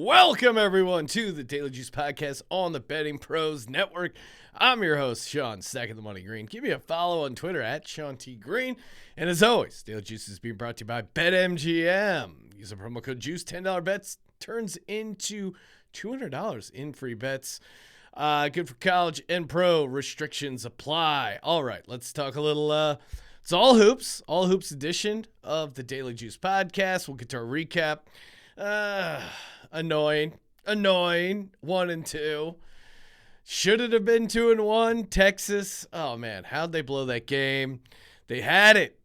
Welcome, everyone, to the Daily Juice Podcast on the Betting Pros Network. I'm your host, Sean, Stacking the Money Green. Give me a follow on Twitter at Sean T. Green. And as always, Daily Juice is being brought to you by BetMGM. Use the promo code JUICE. $10 bets turns into $200 in free bets. Good for college and pro. Restrictions apply. All right, let's talk a little... It's all hoops edition of the Daily Juice Podcast. We'll get to our recap. Annoying. 1-2. Should it have been 2-1? Texas. Oh man, how'd they blow that game? They had it.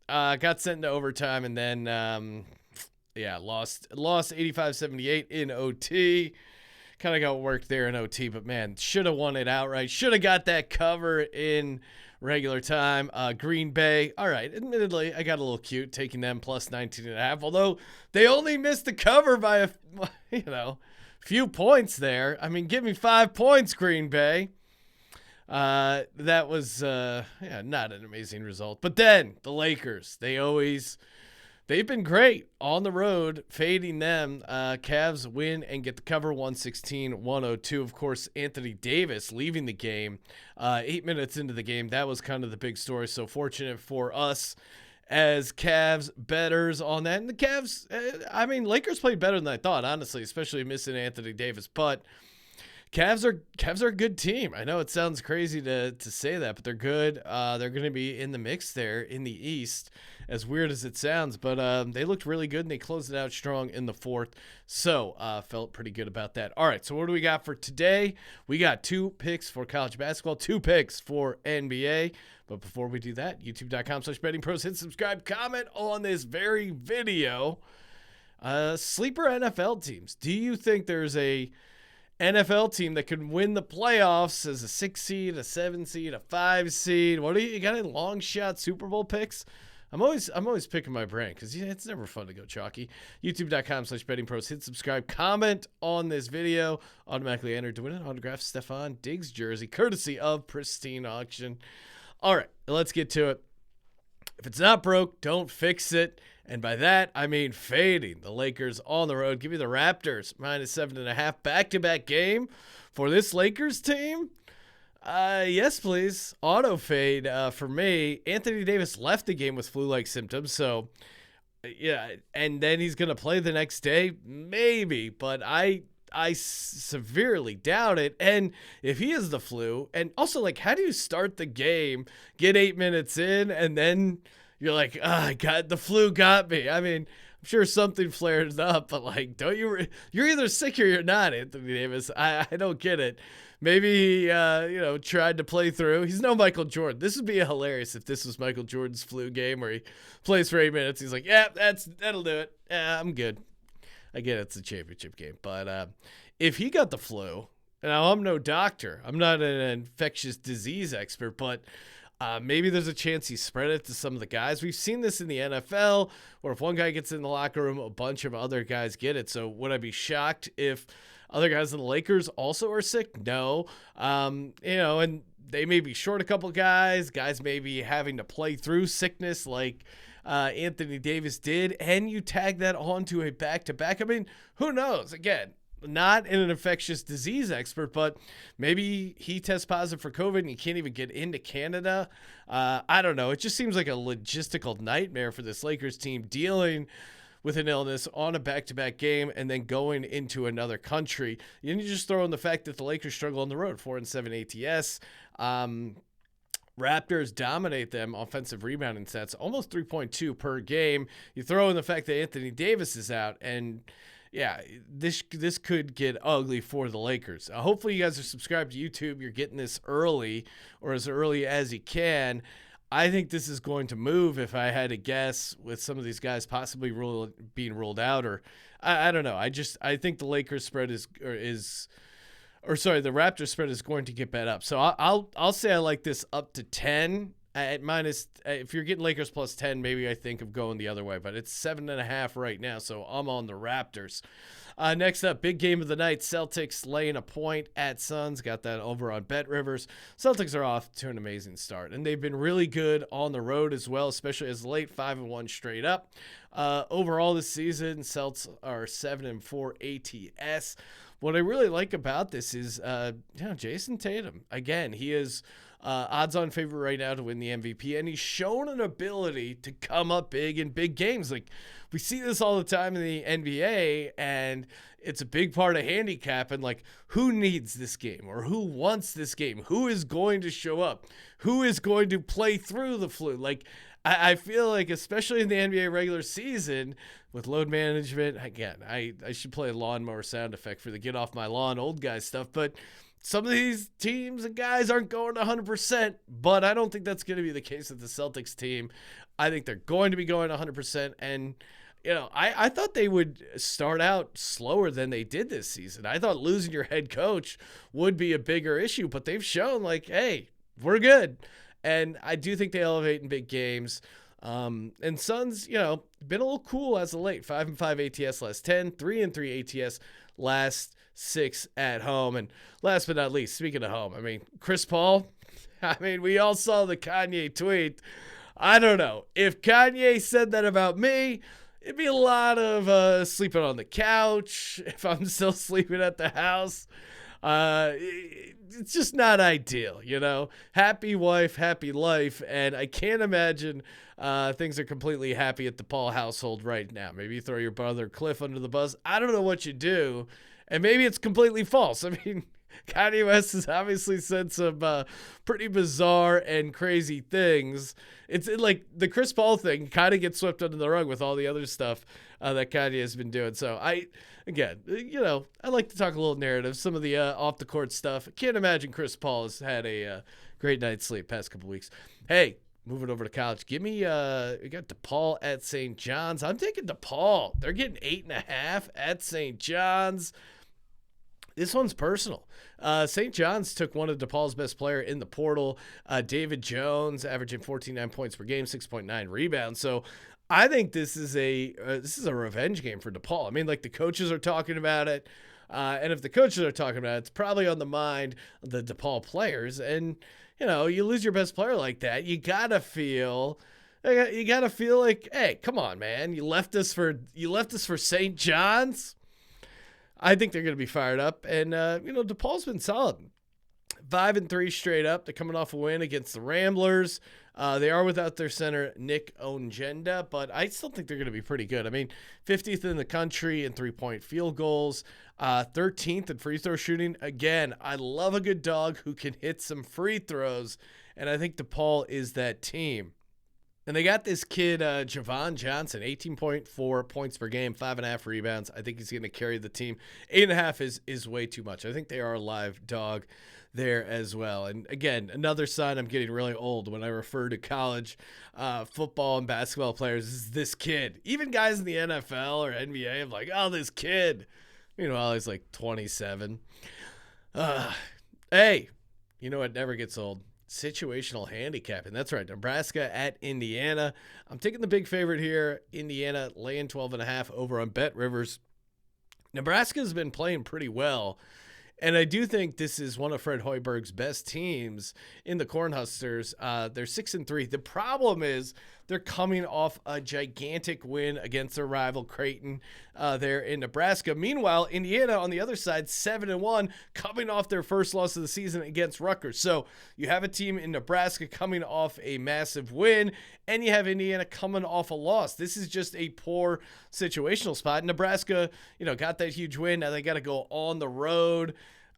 Got sent into overtime and then lost 85-78 in OT. Kind of got worked there in OT, but man, should have won it outright. Should have got that cover in regular time. Green Bay. All right. Admittedly, I got a little cute taking them plus 19.5, although they only missed the cover by a few points there. I mean, give me 5 points, Green Bay. That was not an amazing result. But then the Lakers, they've been great on the road, fading them. Cavs win and get the cover 116-102. Of course, Anthony Davis leaving the game 8 minutes into the game. That was kind of the big story. So fortunate for us as Cavs bettors on that. And the Cavs, Lakers played better than I thought, honestly, especially missing Anthony Davis. But Cavs are a good team. I know it sounds crazy to say that, but they're good. They're going to be in the mix there in the East, as weird as it sounds. But they looked really good, and they closed it out strong in the fourth. So felt pretty good about that. All right, so what do we got for today? We got 2 picks for college basketball, 2 picks for NBA. But before we do that, youtube.com/bettingpros. Hit subscribe, comment on this very video. Sleeper NFL teams. Do you think there's a NFL team that could win the playoffs as a 6 seed, a 7 seed, a 5 seed? What do you got? Any long shot Super Bowl picks? I'm always picking my brain because it's never fun to go chalky. YouTube.com/bettingpros. Hit subscribe, comment on this video. Automatically entered to win an autographed Stephon Diggs jersey, courtesy of Pristine Auction. All right, let's get to it. If it's not broke, don't fix it. And by that, I mean fading the Lakers on the road. Give me the Raptors -7.5 back-to-back game for this Lakers team. Yes, please. Auto fade for me. Anthony Davis left the game with flu-like symptoms, so yeah. And then he's gonna play the next day, maybe. But I severely doubt it. And if he is the flu, and also how do you start the game, get 8 minutes in, and then you're like, the flu got me. I mean, I'm sure something flared up, but you're either sick or you're not, Anthony Davis. I don't get it. Maybe he, tried to play through. He's no Michael Jordan. This would be hilarious if this was Michael Jordan's flu game where he plays for 8 minutes. He's like, yeah, that'll do it. Yeah, I'm good. I get it's a championship game, but if he got the flu, now I'm no doctor. I'm not an infectious disease expert, but maybe there's a chance he spread it to some of the guys. We've seen this in the NFL, or if one guy gets in the locker room, a bunch of other guys get it. So would I be shocked if other guys in the Lakers also are sick? No. And they may be short a couple guys. Guys may be having to play through sickness like Anthony Davis did, and you tag that onto a back-to-back. I mean, who knows? Again, not an infectious disease expert, but maybe he tests positive for COVID and he can't even get into Canada. I don't know. It just seems like a logistical nightmare for this Lakers team dealing with an illness on a back-to-back game and then going into another country. And you just throw in the fact that the Lakers struggle on the road, 4-7 ATS. Raptors dominate them offensive rebounding stats, almost 3.2 per game. You throw in the fact that Anthony Davis is out, and yeah, this could get ugly for the Lakers. Hopefully you guys are subscribed to YouTube. You're getting this early, or as early as you can. I think this is going to move, if I had to guess, with some of these guys possibly being ruled out, or I don't know. I think the Lakers spread the Raptors spread is going to get bet up. So I'll say I like this up to 10. At minus, if you're getting Lakers plus 10, maybe I think of going the other way, but it's 7.5 right now, so I'm on the Raptors. Next up, big game of the night, Celtics laying a point at Suns. Got that over on Bet Rivers. Celtics are off to an amazing start, and they've been really good on the road as well, especially as late 5-1 straight up. Overall this season, Celtics are 7-4 ATS. What I really like about this is, Jason Tatum. Again, he is odds-on favorite right now to win the MVP, and he's shown an ability to come up big in big games. Like, we see this all the time in the NBA, and it's a big part of handicap. And like, who needs this game, or who wants this game? Who is going to show up? Who is going to play through the flu? Like, I feel like, especially in the NBA regular season, with load management, again, I should play a lawnmower sound effect for the get off my lawn old guy stuff, but some of these teams and guys aren't going 100%, but I don't think that's going to be the case with the Celtics team. I think they're going to be going 100%, and I thought they would start out slower than they did this season. I thought losing your head coach would be a bigger issue, but they've shown, like, hey, we're good. And I do think they elevate in big games. And Suns, been a little cool as of late. 5-5 ATS last 10, 3-3 ATS last 6 at home. And last but not least, speaking of home, Chris Paul, we all saw the Kanye tweet. I don't know. If Kanye said that about me, it'd be a lot of sleeping on the couch if I'm still sleeping at the house. It's just not ideal, Happy wife, happy life, and I can't imagine things are completely happy at the Paul household right now. Maybe you throw your brother Cliff under the bus. I don't know what you do, and maybe it's completely false. Kanye West has obviously said some pretty bizarre and crazy things. It's like the Chris Paul thing kind of gets swept under the rug with all the other stuff that Kanye has been doing. So I like to talk a little narrative, some of the off the court stuff. I can't imagine Chris Paul has had a great night's sleep past couple weeks. Hey, moving over to college, give me we got DePaul at St. John's. I'm taking DePaul. They're getting 8.5 at St. John's. This one's personal. St. John's took one of DePaul's best player in the portal, David Jones, averaging 14.9 points per game, 6.9 rebounds. So I think this is a revenge game for DePaul. The coaches are talking about it, and if the coaches are talking about it, it's probably on the mind of the DePaul players. And you lose your best player like that, you gotta feel like, hey, come on, man, you left us for St. John's. I think they're going to be fired up. And, DePaul's been solid. 5-3 straight up. They're coming off a win against the Ramblers. They are without their center, Nick Ongenda, but I still think they're going to be pretty good. 50th in the country in three-point field goals, 13th in free throw shooting. Again, I love a good dog who can hit some free throws, and I think DePaul is that team. And they got this kid, Javon Johnson, 18.4 points per game, 5.5 rebounds. I think he's going to carry the team. 8.5 is way too much. I think they are a live dog there as well. And again, another sign I'm getting really old when I refer to college football and basketball players is this kid. Even guys in the NFL or NBA, I'm like, oh, this kid. Meanwhile, he's like 27. Hey, it never gets old. Situational handicapping. That's right. Nebraska at Indiana. I'm taking the big favorite here. Indiana laying 12.5 over on Bet Rivers. Nebraska has been playing pretty well. And I do think this is one of Fred Hoiberg's best teams in the Cornhuskers. They're 6-3. The problem is they're coming off a gigantic win against their rival Creighton there in Nebraska. Meanwhile, Indiana on the other side, 7-1, coming off their first loss of the season against Rutgers. So you have a team in Nebraska coming off a massive win, and you have Indiana coming off a loss. This is just a poor situational spot. Nebraska, got that huge win. Now they got to go on the road.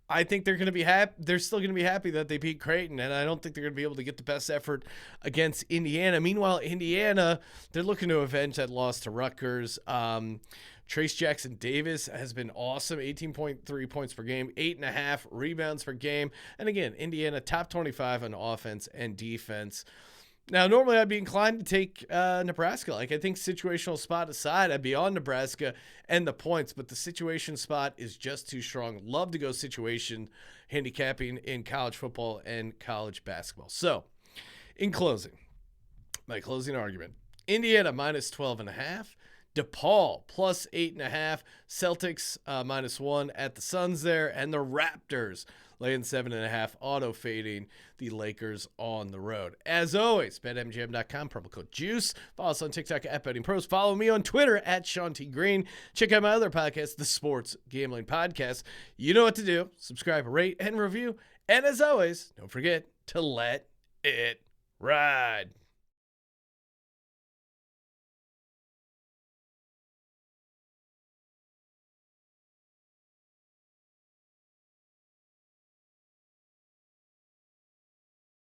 I think they're going to be happy. They're still going to be happy that they beat Creighton, and I don't think they're going to be able to get the best effort against Indiana. Meanwhile, Indiana, they're looking to avenge that loss to Rutgers. Trace Jackson Davis has been awesome, 18.3 points per game, 8.5 rebounds per game. And again, Indiana top 25 on offense and defense. Now, normally I'd be inclined to take Nebraska. I think situational spot aside, I'd be on Nebraska and the points, but the situation spot is just too strong. Love to go situation handicapping in college football and college basketball. So, In closing, my closing argument, Indiana minus 12.5. DePaul plus 8.5. Celtics -1 at the Suns there. And the Raptors laying 7.5. Auto fading the Lakers on the road. As always, betmgm.com, promo code JUICE. Follow us on TikTok at BettingPros. Follow me on Twitter at Sean T. Green. Check out my other podcast, the Sports Gambling Podcast. You know what to do. Subscribe, rate, and review. And as always, don't forget to let it ride.